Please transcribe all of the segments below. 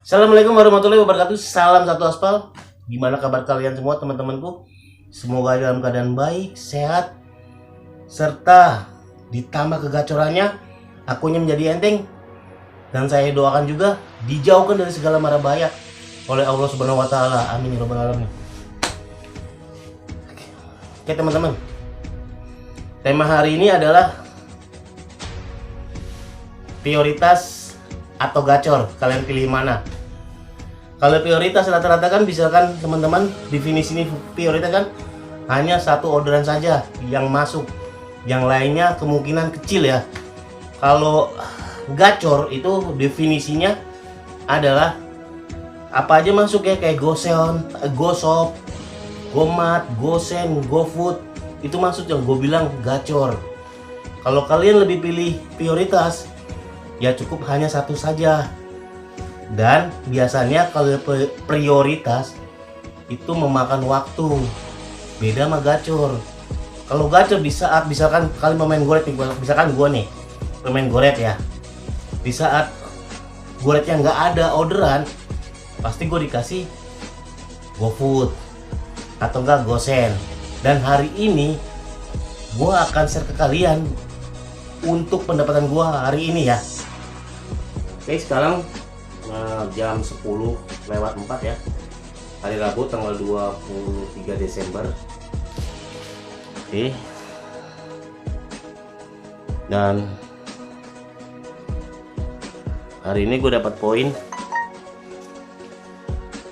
Assalamualaikum warahmatullahi wabarakatuh. Salam satu aspal. Gimana kabar kalian semua teman-temanku? Semoga dalam keadaan baik, sehat, serta ditambah kegacorannya akunnya menjadi enteng. Dan saya doakan juga dijauhkan dari segala mara bahaya oleh Allah Subhanahu wa taala. Amin ya rabbal alamin. Oke teman-teman. Tema hari ini adalah prioritas atau gacor. Kalian pilih mana? Kalau prioritas rata-rata kan misalkan teman-teman definisi ini prioritas kan hanya satu orderan saja yang masuk, yang lainnya kemungkinan kecil ya. Kalau gacor itu definisinya adalah apa aja masuk ya, kayak Goseon, Gosop, Gomat, Gosen, GoFood, itu masuk yang gue bilang gacor. Kalau kalian lebih pilih prioritas ya cukup hanya satu saja. Dan biasanya kalau prioritas itu memakan waktu, beda sama gacor. Kalau gacor di saat misalkan kalian mau main goret nih, misalkan gue nih pemain goret ya, di saat goretnya nggak ada orderan, pasti gue dikasih GoFood atau enggak Gosen. Dan hari ini gue akan share ke kalian untuk pendapatan gue hari ini ya. Oke, sekarang jam 10:04 ya, hari Rabu tanggal 23 Desember. Oke. Dan hari ini gue dapat poin.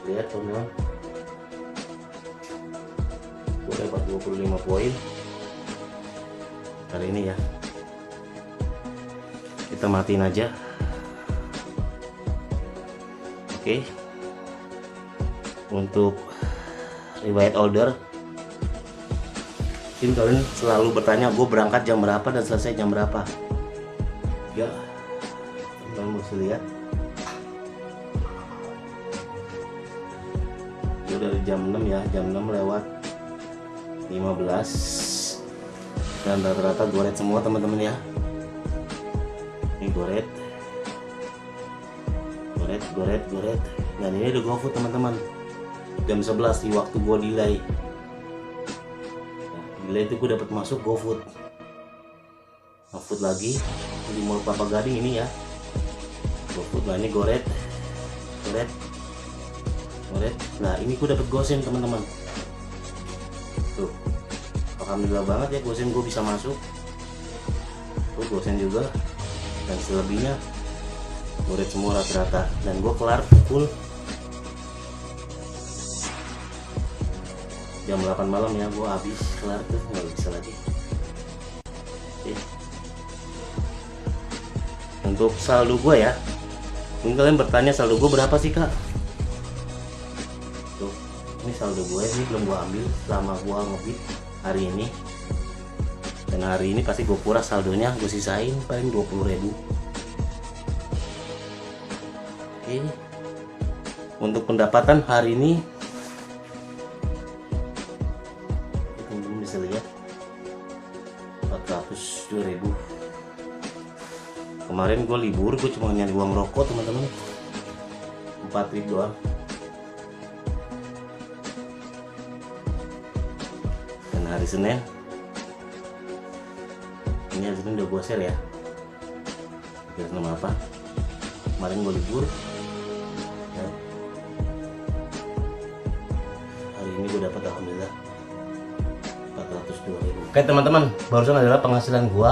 Lihat teman-teman, gue dapat 25 poin hari ini ya. Kita matiin aja. Oke. Untuk riwayat order, mungkin kalian selalu bertanya gue berangkat jam berapa dan selesai jam berapa ya. Kalian bisa lihat itu dari jam 6 ya, jam 6 lewat 15. Dan rata-rata goret semua teman-teman ya. Ini goret, dan ini udah GoFood teman-teman. Jam 11 di waktu gua delay. Delay itu gua dapat masuk GoFood. GoFood lagi di Mall Kelapa Gading ini ya. GoFood, nah ini goret. Nah ini gua dapat Gosen teman-teman. Tuh, alhamdulillah banget ya, Gosen gua bisa masuk. Tuh Gosen juga, dan selebihnya goret semua rata-rata. Dan gue kelar pukul jam 8 malam ya, gue habis kelar tuh, nggak bisa lagi. Oke. Untuk saldo gue ya, mungkin kalian bertanya saldo gue berapa sih kak? Tuh, ini saldo gue, ini belum gue ambil selama gue ngebit hari ini. Dan hari ini pasti gue kuras saldonya, gue sisain paling 20.000. Oke. Untuk pendapatan hari ini teman-teman bisa lihat 402.000. Kemarin gue libur, gue cuma nyari uang rokok teman-teman, 4 trip doang. Dan hari Senin, ini hari Senin udah gue share ya. Kira nama apa? Kemarin gue libur. Hari ini gue dapat alhamdulillah 402.000. Oke teman-teman, barusan adalah penghasilan gue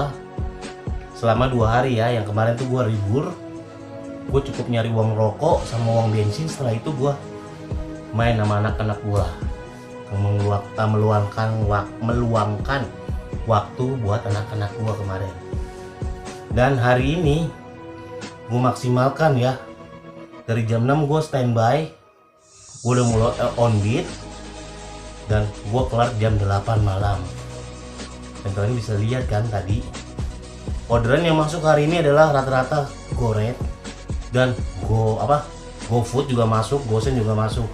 selama 2 hari ya. Yang kemarin tuh gue libur, gue cukup nyari uang rokok sama uang bensin. Setelah itu gue main sama anak-anak gue, meluangkan waktu buat anak-anak gue kemarin. Dan hari ini gue maksimalkan ya, dari jam 6 gue standby, gue udah mulai on beat, dan gue kelar jam 8 malam. Dan kalian bisa lihat kan tadi orderan yang masuk hari ini adalah rata-rata goret dan GoFood juga masuk, Gosen juga masuk.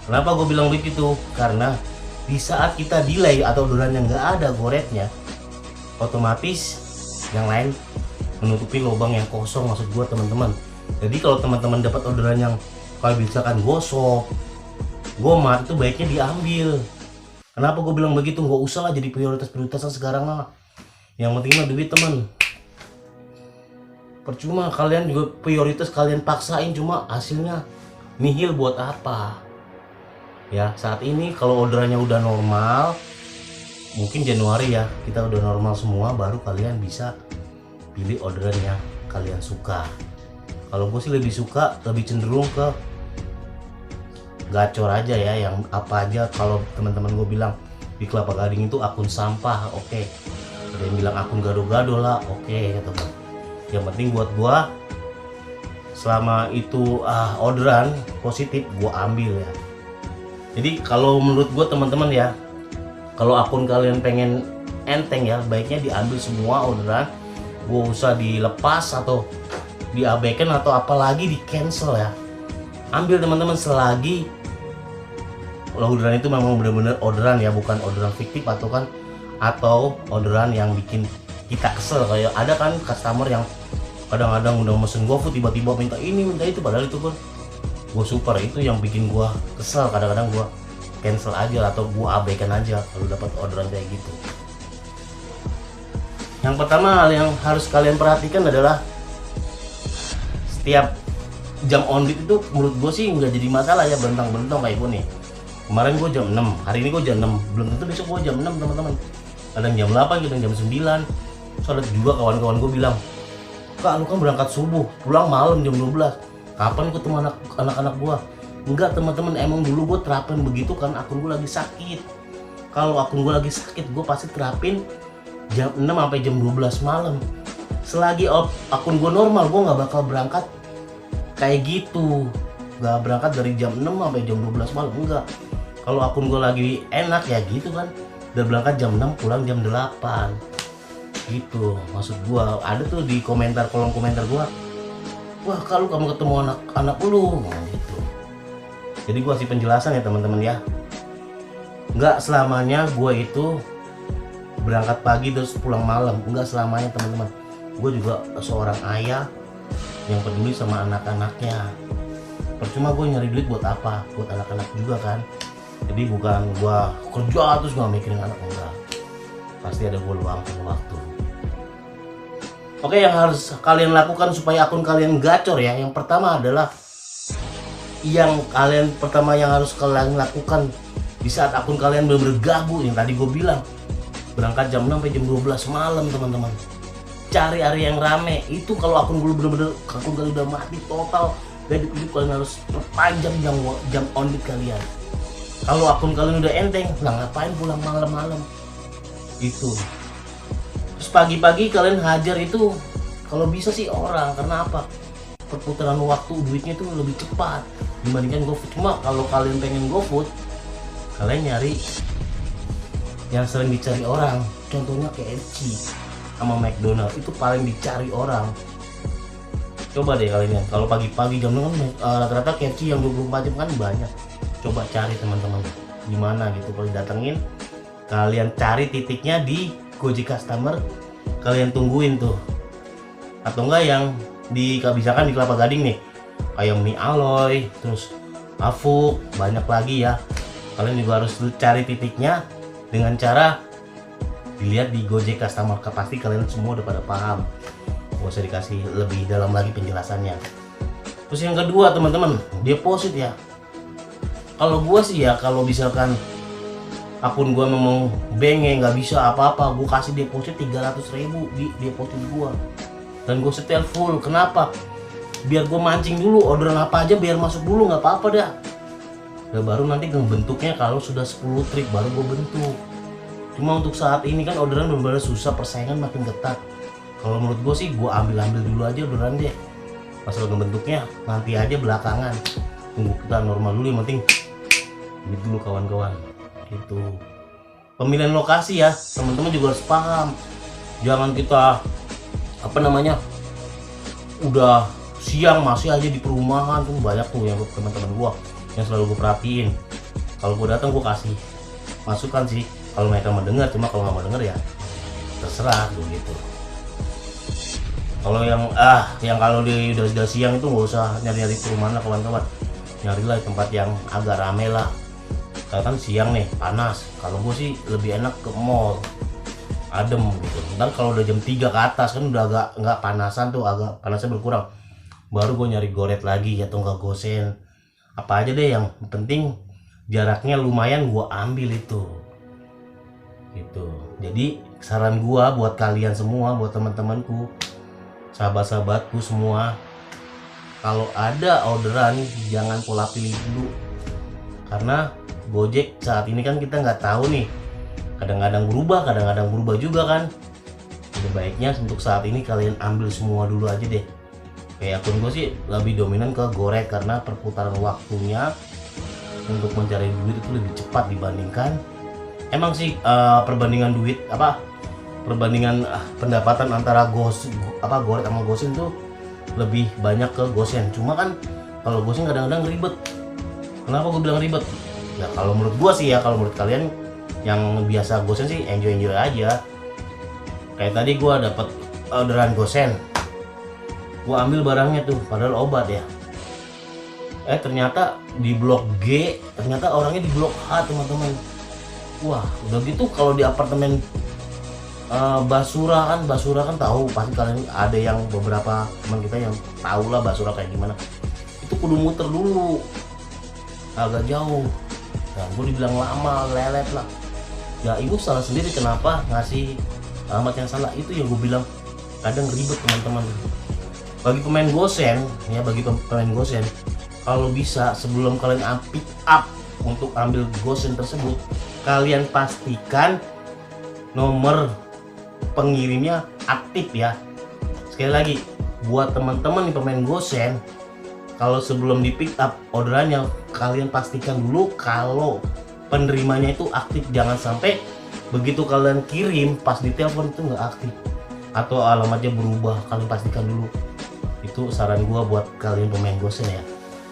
Kenapa gue bilang begitu? Karena di saat kita delay atau orderan yang nggak ada goretnya, otomatis yang lain menutupi lubang yang kosong, maksud gue teman-teman. Jadi kalau teman-teman dapat orderan yang Kalau misalkan gosok, gomat itu baiknya diambil. Kenapa gue bilang begitu? Nggak usah lah jadi prioritas-prioritasan sekarang lah. Yang penting mah duit teman. Percuma kalian juga prioritas kalian paksain, cuma hasilnya nihil buat apa? Ya saat ini kalau orderannya udah normal, mungkin Januari ya kita udah normal semua, baru kalian bisa pilih orderan yang kalian suka. Kalau gue sih lebih suka, lebih cenderung ke gacor aja ya, yang apa aja. Kalau teman-teman gue bilang di Kelapa Gading itu akun sampah, oke. Ada yang bilang akun gado-gado lah, oke gitu kan. Yang penting buat gue, selama itu orderan positif, gue ambil ya. Jadi kalau menurut gue teman-teman ya, kalau akun kalian pengen enteng ya, baiknya diambil semua orderan, gue usah dilepas atau diabaikan atau apalagi di cancel ya. Ambil teman-teman selagi orderan itu memang benar-benar orderan ya, bukan orderan fiktif atau orderan yang bikin kita kesel. Kayak ada kan customer yang kadang-kadang udah mesen GoFood tiba-tiba minta ini minta itu, padahal itu kan gue super. Itu yang bikin gue kesel. Kadang-kadang gue cancel aja atau gue abaikan aja kalau dapat orderan kayak gitu. Yang pertama hal yang harus kalian perhatikan adalah setiap jam on beat itu menurut gue sih nggak jadi masalah ya, bentang-bentang kayak gue nih. Kemarin gue jam 6, hari ini gue jam 6, belum tentu besok gue jam 6 teman-teman. Kadang jam 8, kadang jam 9. Soalnya juga kawan-kawan gue bilang, "Kak, lu kan berangkat subuh, pulang malam jam 12. Kapan ketemu anak-anak gue?" Enggak teman-teman, emang dulu gue terapin begitu kan akun gue lagi sakit. Kalau akun gue lagi sakit, gue pasti terapin jam 6 sampai jam 12 malam. Selagi akun gue normal, gue nggak bakal berangkat kayak gitu. Nggak berangkat dari jam 6 sampai jam 12 malam, enggak. Kalau akun gue lagi enak ya gitu kan, udah berangkat jam 6 pulang jam 8 gitu. Maksud gue ada tuh di kolom komentar gue, "Wah, kalau kamu ketemu anak-anak lu," gitu. Jadi gue kasih penjelasan ya teman-teman ya, nggak selamanya gue itu berangkat pagi terus pulang malam, nggak selamanya teman-teman. Gue juga seorang ayah yang peduli sama anak-anaknya. Percuma gue nyari duit buat apa? Buat anak-anak juga kan. Jadi bukan gue kerja terus gak mikirin anak, enggak. Pasti ada gue luangkan waktu. Oke, yang harus kalian lakukan supaya akun kalian gacor ya, yang pertama adalah yang harus kalian lakukan di saat akun kalian bener-bener gagu, yang tadi gue bilang berangkat jam 6 sampai jam 12 malam teman-teman. Cari area yang rame. Itu kalau akun kalian udah mati total, hidup kalian harus perpanjang jam on beat kalian. Kalau akun kalian udah enteng, lah ngapain pulang malam-malam itu. Terus pagi-pagi kalian hajar itu kalau bisa sih orang, karena apa? Perputaran waktu duitnya itu lebih cepat dibandingkan GoFood. Cuma kalau kalian pengen GoFood, kalian nyari yang sering dicari orang. Contohnya KFC sama McDonald, itu paling dicari orang. Coba deh kalian, kalau pagi-pagi jam 6 rata-rata KFC yang 24 jam kan banyak. Coba cari teman-teman gimana gitu, kalau datengin kalian cari titiknya di Gojek Customer, kalian tungguin tuh. Atau enggak yang misalkan di Kelapa Gading nih, kayak mie aloy, terus afuk, banyak lagi ya. Kalian juga harus cari titiknya dengan cara dilihat di Gojek Customer. Pasti kalian semua udah pada paham, gak usah dikasih lebih dalam lagi penjelasannya. Terus yang kedua teman-teman, deposit ya. Kalau gua sih ya, kalau misalkan akun gua memang bengeng nggak bisa apa-apa, gua kasih deposit 300.000 di deposit gua, dan gua setel full. Kenapa? Biar gua mancing dulu orderan apa aja, biar masuk dulu, nggak apa-apa dah. Dan baru nanti bentuknya kalau sudah 10 trip baru gua bentuk. Cuma untuk saat ini kan orderan benar-benar susah, persaingan makin ketat. Kalau menurut gue sih, gue ambil dulu aja orderan deh. Masalah bentuknya nanti aja belakangan. Tunggu kita normal dulu, yang penting duit dulu kawan-kawan. Itu pemilihan lokasi ya, teman-teman juga harus paham. Jangan kita udah siang masih aja di perumahan. Tuh banyak tuh yang teman-teman gue yang selalu gue perhatiin. Kalau gue datang gue kasih masukan sih, kalau mereka mau dengar. Cuma kalau nggak mau dengar ya terserah tuh gitu. Kalau yang kalau udah siang itu nggak usah nyari-nyari perumahan lah kawan-kawan. nyarilah tempat yang agak rame lah. Karena kan siang nih panas. Kalau gue sih lebih enak ke mall, adem gitu. Dan kalau udah jam 3 ke atas kan udah agak nggak panasan tuh, agak panasnya berkurang. Baru gue nyari goret lagi atau enggak gosen. Apa aja deh yang penting jaraknya lumayan gue ambil itu. Gitu. Jadi saran gue buat kalian semua, buat teman-temanku, sahabat-sahabatku semua, kalau ada orderan jangan pola pilih dulu, karena Gojek saat ini kan kita nggak tahu nih, kadang-kadang berubah juga kan. Lebih baiknya untuk saat ini kalian ambil semua dulu aja deh. Kayak akun gue sih lebih dominan ke Goret karena perputaran waktunya untuk mencari duit itu lebih cepat dibandingkan. Emang sih perbandingan duit perbandingan pendapatan antara Goret sama Gosen tuh lebih banyak ke Gosen. Cuma kan kalau Gosen kadang-kadang ribet. Kenapa gue bilang ribet? Ya kalau menurut gue sih ya, kalau menurut kalian yang biasa Gosen sih enjoy aja. Kayak tadi gue dapet orderan Gosen, gue ambil barangnya tuh, padahal obat ya. Ternyata di blok G, ternyata orangnya di blok H teman-teman. Wah udah gitu kalau di apartemen Basura kan tahu pasti kalian, ada yang beberapa teman kita yang tahu lah Basura kayak gimana. Itu kudu muter dulu agak jauh. Nah, gue dibilang lama, lelet lah. Ya ibu salah sendiri, kenapa ngasih alamat yang salah. Itu yang gue bilang kadang ribet teman-teman. Bagi pemain Gosen ya, kalau bisa sebelum kalian pick up untuk ambil Gosen tersebut, kalian pastikan nomor pengirimnya aktif ya. Sekali lagi buat teman-teman nih pemain Gosen, kalau sebelum di pick up orderannya, kalian pastikan dulu kalau penerimanya itu aktif. Jangan sampai begitu kalian kirim pas di telepon itu nggak aktif atau alamatnya berubah. Kalian pastikan dulu. Itu saran gua buat kalian pemain Gosen ya.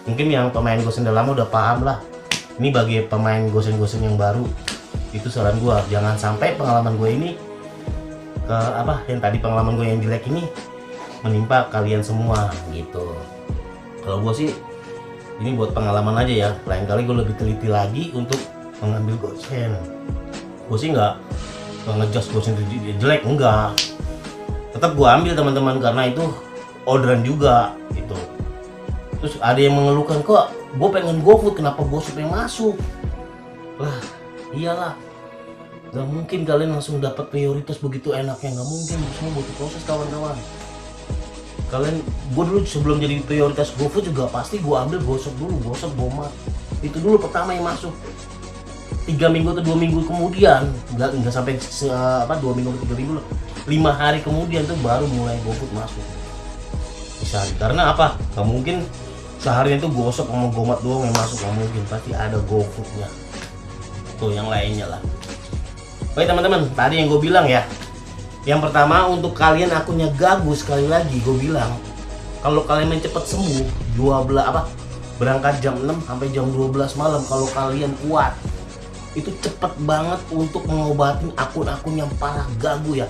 Mungkin yang pemain Gosen udah lama udah paham lah. Ini bagi pemain Gosen yang baru, itu saran gua, jangan sampai pengalaman gue ini yang tadi pengalaman gue yang jelek ini menimpa kalian semua gitu. Kalau gue sih ini buat pengalaman aja ya, lain kali gue lebih teliti lagi untuk mengambil Gosen. Gue sih nggak ngejudge Gosen jelek, enggak, tetap gue ambil teman-teman karena itu orderan juga gitu. Terus ada yang mengeluhkan, kok gue pengen GoFood, kenapa GoFood yang masuk? Lah iyalah, gak mungkin kalian langsung dapat prioritas begitu enaknya, gak mungkin, semua butuh proses kawan-kawan. Gue dulu sebelum jadi prioritas GoFood juga pasti gue ambil Gosok dulu, Gosok, Bomat. Itu dulu pertama yang masuk. 3 minggu atau 2 minggu kemudian, nggak sampai 2 minggu atau 3 minggu, 5 hari kemudian tuh baru mulai GoFood masuk. Bisa, karena apa? Gak mungkin seharian tuh Gosok sama Bomat doang yang masuk, gak mungkin, pasti ada GoFoodnya. Tuh yang lainnya lah. Oke teman-teman, tadi yang gue bilang ya, yang pertama untuk kalian akunnya gagu, sekali lagi gue bilang, kalau kalian main cepet sembuh, berangkat jam 6 sampai jam 12 malam, kalau kalian kuat, itu cepet banget untuk mengobatin akun-akun yang parah gagu ya.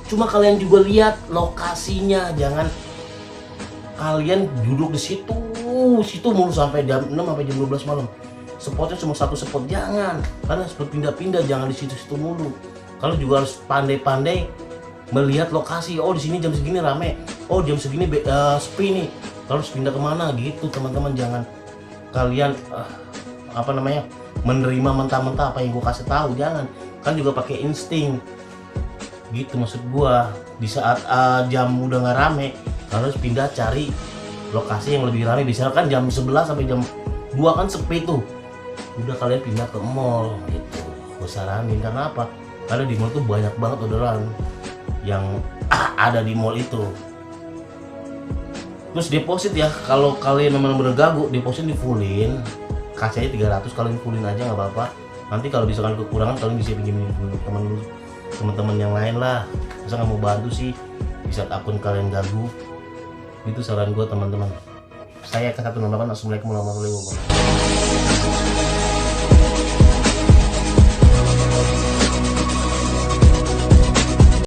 Cuma kalian juga lihat lokasinya, jangan kalian duduk di situ mulu sampai jam 6 sampai jam 12 malam. Spotnya cuma satu spot, jangan, karena spot pindah-pindah, jangan di situ mulu. Kalau juga harus pandai-pandai melihat lokasi. Oh di sini jam segini rame, oh jam segini sepi nih, harus pindah kemana gitu teman-teman. Jangan kalian menerima mentah-mentah apa yang gue kasih tahu, jangan. Kan juga pakai insting gitu, maksud gua. Di saat jam udah nggak rame, harus pindah cari lokasi yang lebih rame. Misalkan jam 11 sampai jam 2 kan sepi tuh, udah kalian pindah ke mall gitu. Gue saranin, karena apa? Karena di mall tuh banyak banget orderan yang ada di mall itu. Terus deposit ya, kalau kalian memang bener gagu, deposit di fullin, kasih aja 300, kalian fullin aja nggak apa-apa. Nanti kalau misalkan kekurangan, kalian bisa pinjemin teman-teman yang lain lah. Masa nggak mau bantu sih di saat akun kalian gagu? Itu saran gue teman-teman. Saya K168. Assalamualaikum warahmatullahi wabarakatuh.